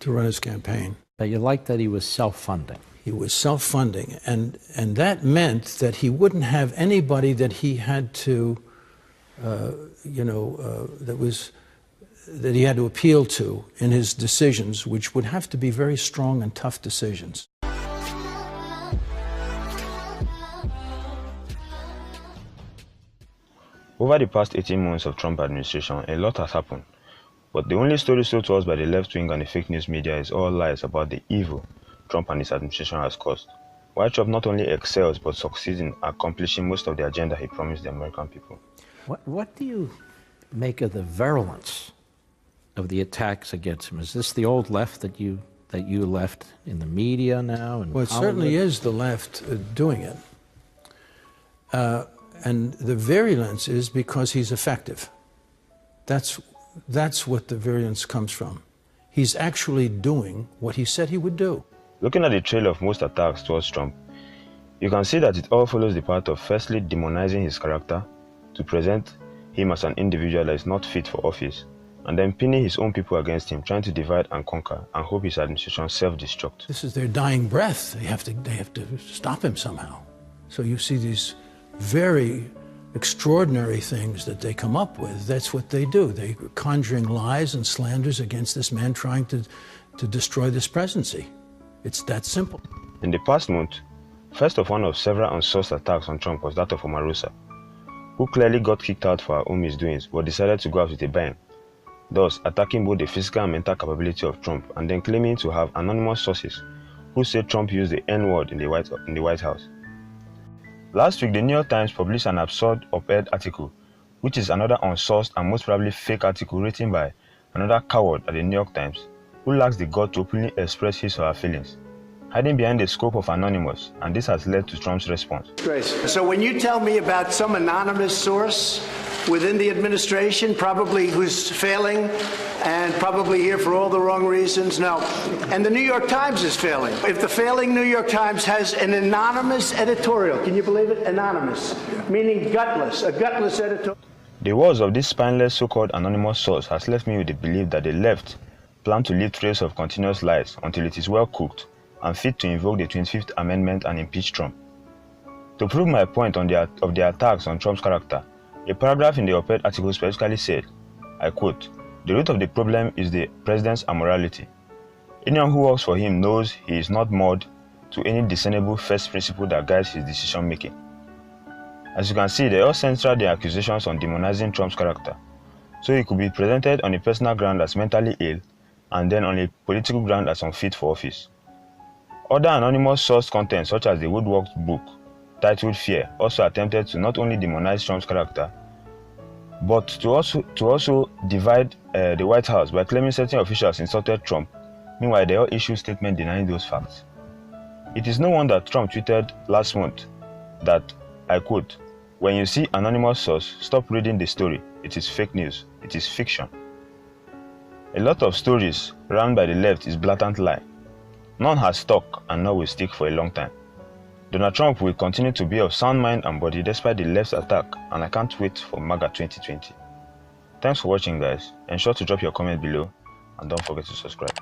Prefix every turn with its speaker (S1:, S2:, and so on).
S1: to run his campaign.
S2: But you like that he was self-funding.
S1: He was self-funding, and that meant that he wouldn't have anybody that he had to, that he had to appeal to in his decisions, which would have to be very strong and tough decisions.
S3: Over the past 18 months of Trump administration, a lot has happened. But the only story told to us by the left wing and the fake news media is all lies about the evil Trump and his administration has caused. While Trump not only excels but succeeds in accomplishing most of the agenda he promised the American people.
S2: What do you make of the virulence of the attacks against him? Is this the old left that you left in the media now?
S1: Well, it certainly is the left doing it. And the virulence is because he's effective. That's what the virulence comes from. He's actually doing what he said he would do.
S3: Looking at the trail of most attacks towards Trump, you can see that it all follows the path of firstly demonizing his character to present him as an individual that is not fit for office, and then pinning his own people against him, trying to divide and conquer and hope his administration self-destruct.
S1: This is their dying breath. They have to stop him somehow. So you see these very extraordinary things that they come up with. That's what they do. They're conjuring lies and slanders against this man trying to destroy this presidency. It's that simple.
S3: In the past month, first of one of several unsourced attacks on Trump was that of Omarosa, who clearly got kicked out for her own misdoings but decided to go out with a bang, thus attacking both the physical and mental capability of Trump and then claiming to have anonymous sources who said Trump used the N-word in the White House. Last week, the New York Times published an absurd op-ed article, which is another unsourced and most probably fake article written by another coward at the New York Times, who lacks the gut to openly express his or her feelings, hiding behind the scope of anonymous, and this has led to Trump's response.
S4: So when you tell me about some anonymous source within the administration, probably who's failing and probably here for all the wrong reasons, no. And the New York Times is failing. If the failing New York Times has an anonymous editorial, can you believe it? Anonymous, meaning gutless, a gutless editorial.
S3: The words of this spineless so-called anonymous source has left me with the belief that the left plan to leave trails of continuous lies until it is well cooked and fit to invoke the 25th Amendment and impeach Trump. To prove my point of the attacks on Trump's character, a paragraph in the op-ed article specifically said, I quote, "The root of the problem is the president's immorality. Anyone who works for him knows he is not moored to any discernible first principle that guides his decision-making." As you can see, they all center their accusations on demonizing Trump's character, so he could be presented on a personal ground as mentally ill and then on a political ground as unfit for office. Other anonymous sourced content such as the Woodworks book titled Fear also attempted to not only demonize Trump's character, but to also divide the White House by claiming certain officials insulted Trump. Meanwhile, they all issued statements denying those facts. It is no wonder Trump tweeted last month that, I quote, "When you see anonymous source, stop reading the story. It is fake news. It is fiction." A lot of stories run by the left is blatant lie. None has stuck and none will stick for a long time. Donald Trump will continue to be of sound mind and body despite the left's attack, and I can't wait for MAGA 2020. Thanks for watching, guys. Ensure to drop your comment below and don't forget to subscribe.